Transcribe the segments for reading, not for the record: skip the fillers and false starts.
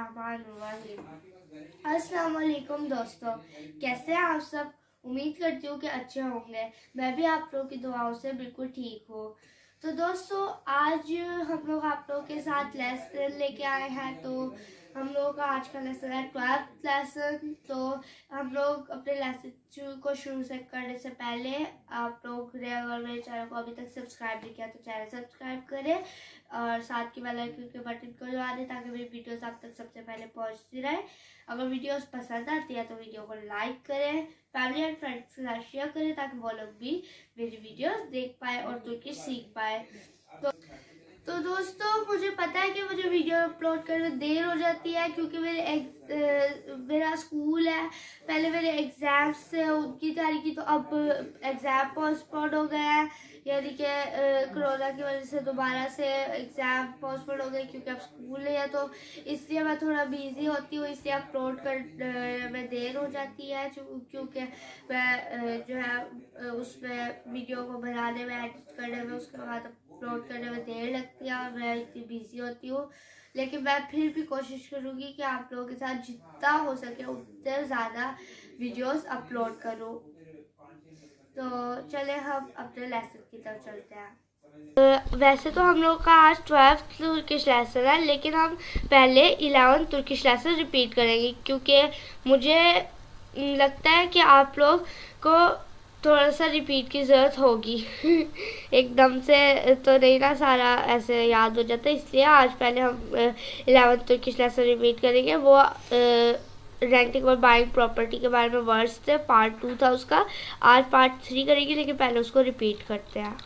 बिस्मिल्लाहिर्रहमानिर्रहीम। अस्सलाम वालेकुम दोस्तों, कैसे हैं आप सब। उम्मीद करती हूँ कि अच्छे होंगे। मैं भी आप लोगों की दुआओं से बिल्कुल ठीक हूँ। तो दोस्तों, आज हम लोग आप लोगों के साथ लेसन लेके आए हैं। तो हम लोगों का आज का लेसन है 12th लेसन। तो हम लोग अपने लेसन को शुरू से करने से पहले आप लोग ने अगर मेरे चैनल को अभी तक सब्सक्राइब नहीं किया तो चैनल सब्सक्राइब करें और साथ के बेल आइकन के बटन को दबा दें ताकि मेरी वीडियोस आप तक सबसे पहले पहुंचती रहे। अगर वीडियोस पसंद आती है तो वीडियो को लाइक करें, फैमिली एंड फ्रेंड्स के साथ शेयर करें ताकि वो लोग भी मेरी वीडियोस देख पाए और तुर्की सीख पाए। तो दोस्तों, मुझे पता है कि मुझे वीडियो अपलोड करने में देर हो जाती है क्योंकि मेरा स्कूल है। पहले मेरे एग्जाम्स थे, उनकी तैयारी की, तो अब एग्ज़ाम पोस्टपोन हो गया है, यानी कि कोरोना की वजह से दोबारा से एग्ज़ाम पोस्टपोन हो गए क्योंकि अब स्कूल नहीं है। तो इसलिए मैं थोड़ा बिजी होती हूँ, इसलिए अपलोड कर में देर हो जाती है क्योंकि मैं जो है उसमें वीडियो को बनाने में, एडिट करने में, उसके बाद अपलोड करने में देर लगती है और मैं इतनी बिजी होती हूँ। लेकिन मैं फिर भी कोशिश करूँगी कि आप लोगों के साथ जितना हो सके उतने ज़्यादा वीडियोस अपलोड करूँ। तो चले हम अपने लेसन की तरफ चलते हैं। वैसे तो हम लोग का आज 12th तुर्किश लेसन है, लेकिन हम पहले 11th तुर्किश लेसन रिपीट करेंगे क्योंकि मुझे लगता है कि आप लोग को थोड़ा सा रिपीट की ज़रूरत होगी। एकदम से तो नहीं ना सारा ऐसे याद हो जाता, इसलिए आज पहले हम 11th तुर्किश लेसन रिपीट करेंगे। वो रेंटिंग और बाइंग प्रॉपर्टी के बारे में वर्ड्स थे, पार्ट 2 था उसका। आज पार्ट 3 करेंगे, लेकिन पहले उसको रिपीट करते हैं।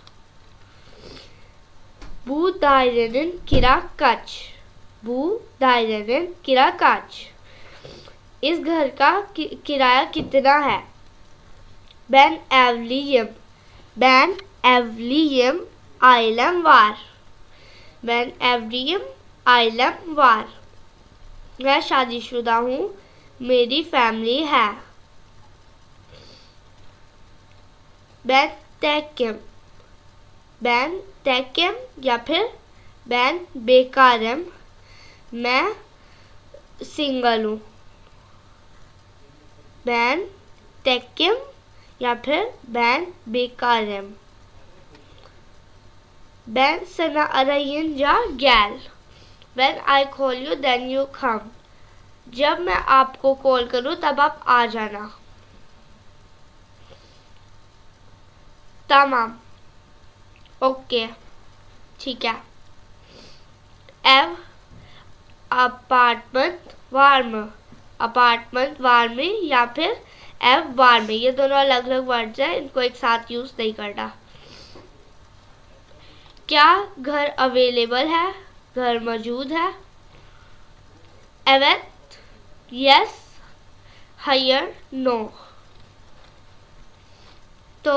Bu dairenin kira kaç? Bu dairenin kira kaç? इस घर का किराया कितना है? Ben evliyim. Ben evliyim. Ailem var. Ben evliyim. Ailem var. मैं शादीशुदा हूँ, मेरी फैमिली है। Ben tekim. Ben tekim या फिर ben bekarım. मैं सिंगल हूँ। Ben tekim या फिर ben bekarım. Ben sana arayınca gel. When I call you then you come. जब मैं आपको कॉल करूँ तब आप आ जाना। तमाम, ओके, ठीक है। एव अपार्टमेंट वार्म, अपार्टमेंट वार्म या फिर एव वार्म, ये दोनों अलग अलग वर्ड्स हैं, इनको एक साथ यूज नहीं करना। क्या घर अवेलेबल है, घर मौजूद है? एवेट यस, हायर नो। तो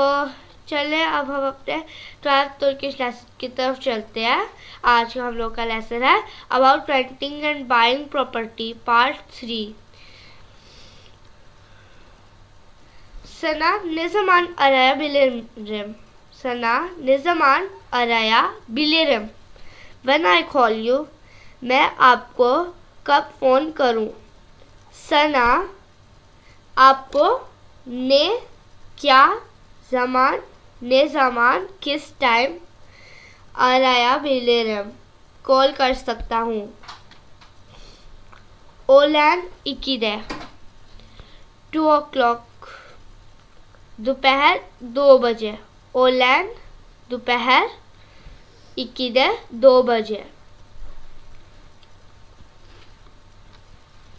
चले अब हम अपने 12th तुर्किश लेसन की तरफ चलते हैं। आज का हम लोग का लेसन है about renting and buying property part 3। Sana ne zaman arayabilirim? Sana ne zaman arayabilirim? When I call you, मैं आपको कब फ़ोन करूं? Sana आपको, ने क्या, ज़मान, ने ज़मान किस टाइम, arayabilirim कॉल कर सकता हूँ। Öğlen 2'de 2 o'clock दोपहर 2 बजे। Öğlen दोपहर 2'de 2 बजे।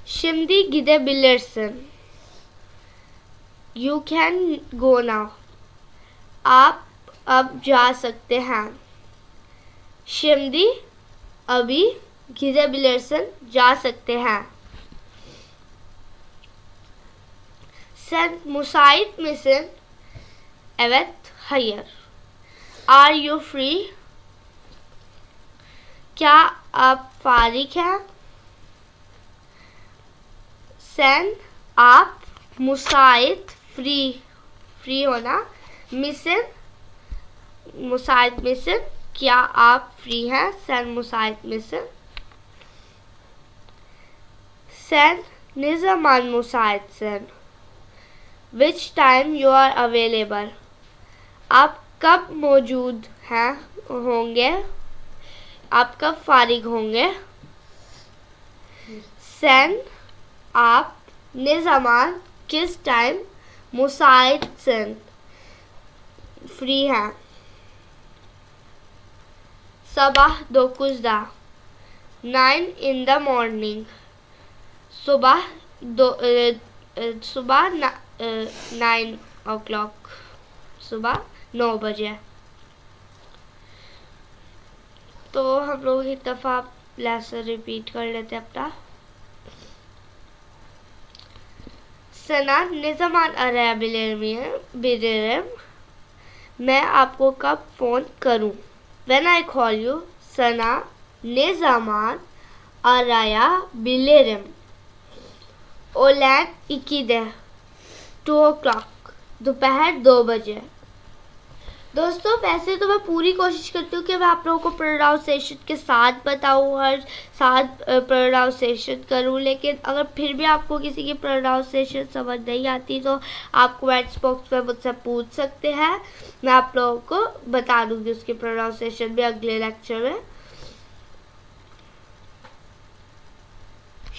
Şimdi gidebilirsin. You can go now. आप अब जा सकते हैं। Şimdi अभी, gidebilirsin जा सकते हैं। Sen müsait misin? Evet, hayır. Are you free? क्या आप फारिग हैं? Sen आप, मुसाइद फ्री, फ्री होना, मिसिन मुसाइद मिसिन, क्या आप फ्री हैं? Sen müsait misin? Sen ne zaman müsaitsin? Which time you are available? आप कब मौजूद हैं होंगे? आप कब फारिग होंगे? Sen आप ने ज़मान किस टाइम मुसाइद सन फ्री हैं. Sabah 9'da 9 in the morning. सुबह 9 o'clock. सुबह 9 बजे. तो हम लोग एक दफ़ा लेसन रिपीट कर लेते अपना. सना ने ज़मान अरे बिलेरम. मैं आपको कब फ़ोन करूं? When I call you, Sana ne zaman araya bilirim? Öğlen 2'de 2 o'clock. दोपहर 2 बजे. दोस्तों वैसे तो मैं पूरी कोशिश करती हूँ कि मैं आप लोगों को प्रोनाउंसिएशन के साथ बताऊँ, हर साथ प्रोनाउंसिएशन करूँ, लेकिन अगर फिर भी आपको किसी की प्रोनाउंसिएशन समझ नहीं आती तो आप कमेंट्स बॉक्स में मुझसे पूछ सकते हैं. मैं आप लोगों को बता दूँगी उसकी प्रोनाउंसिएशन भी अगले लेक्चर में.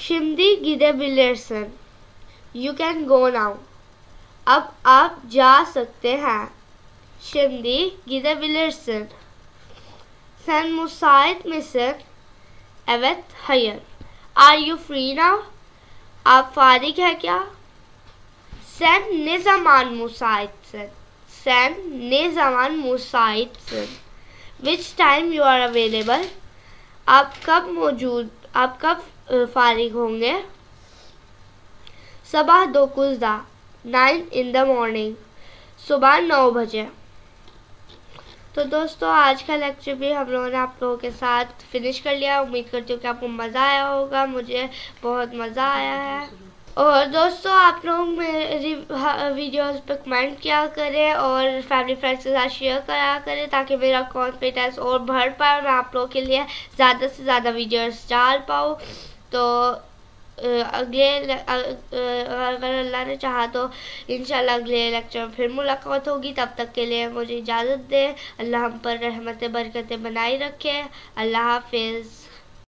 शिमदी गिदेबिलियर्सन. You can go now. अब आप जा सकते हैं. Şimdi gidebilirsin. Sen müsait misin? Evet, hayır. Are you free now? आप फारिग है क्या? Sen ne zaman müsaitsin? Sen ne zaman müsaitsin? Which time you are available? आप कब फारिग होंगे? सबह 9'da 9 in the morning. सुबह 9 बजे. तो दोस्तों आज का लेक्चर भी हम लोगों ने आप लोगों के साथ फिनिश कर लिया. उम्मीद करती हूँ कि आपको मज़ा आया होगा. मुझे बहुत मज़ा आया है. और दोस्तों आप लोग मेरी वीडियोस पे कमेंट किया करें और फैमिली फ्रेंड्स के साथ शेयर करा करें ताकि मेरा कॉन्फिडेंस और बढ़ पाए, मैं आप लोगों के लिए ज़्यादा से ज़्यादा वीडियोस डाल पाऊँ. तो अगर अल्लाह ने चाहा तो इंशाल्लाह अगले लेक्चर में फिर मुलाकात होगी. तब तक के लिए मुझे इजाज़त दें. अल्लाह हम पर रहमतें बरकतें बनाई रखे. अल्लाह हाफिज़.